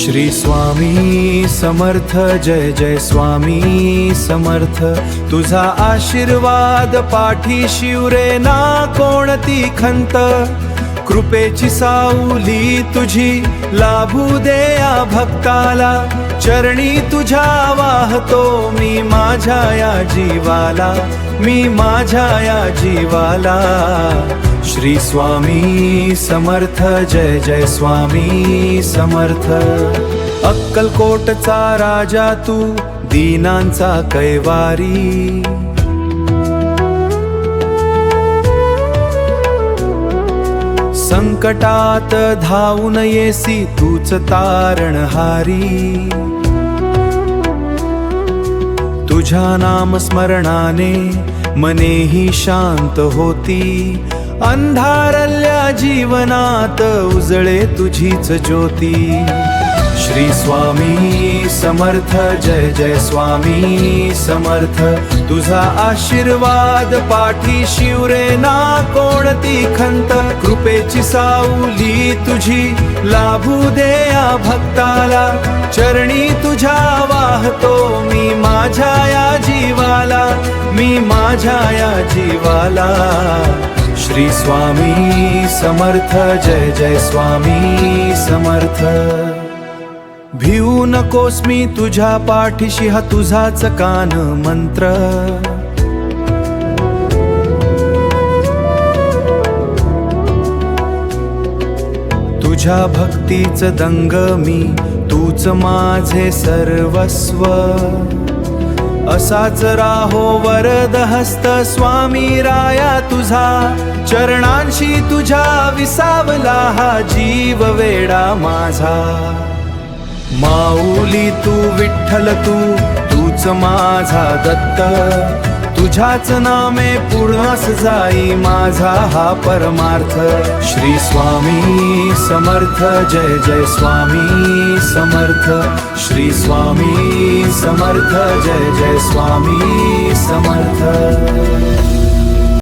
श्री स्वामी समर्थ, जय जय स्वामी समर्थ। तुझा आशीर्वाद पाठीशी उरे ना कोणती खंत। कृपेची सावली तुझी लाभू दे या भक्ताला। चरणी तुझ्या वाहतो मी माझ्या या जीवाला, मी माझ्या या जीवाला। श्री स्वामी समर्थ, जय जय स्वामी समर्थ। अक्कलकोटचा राजा तू, दीनांचा कैवारी। संकटात धावून येसी तूच तारणहारी। तुझ्या नामस्मरणाने मनेही शांत होती। अंधारल्या जीवनात उजळे तुझीच ज्योती। श्री स्वामी समर्थ, जय जय स्वामी समर्थ। तुझा आशीर्वाद पाठीशी उरे ना कोणती खंत। कृपेची सावली तुझी लाभू दे या भक्ताला। चरणी तुझ्या वाहतो मी माझ्या या जीवाला, मी माझ्या या जीवाला। श्री स्वामी समर्थ, जय जय स्वामी समर्थ। भिवू नकोस मी तुझ्या पाठीशी, हा तुझाच कान मंत्र। तुझ्या भक्तीच दंग मी, तूच माझे सर्वस्व। असाच राहो वरद हस्त स्वामी राया तुझा। चरणांशी तुझ्या विसावला हा जीव वेडा माझा। माऊली तू विठ्ठल तू, तूच माझा दत्त। तुझ्याच नामे पूर्णस जाई माझा हा परमार्थ। श्री स्वामी समर्थ, जय जय स्वामी समर्थ। श्री स्वामी समर्थ, जय जय स्वामी समर्थ।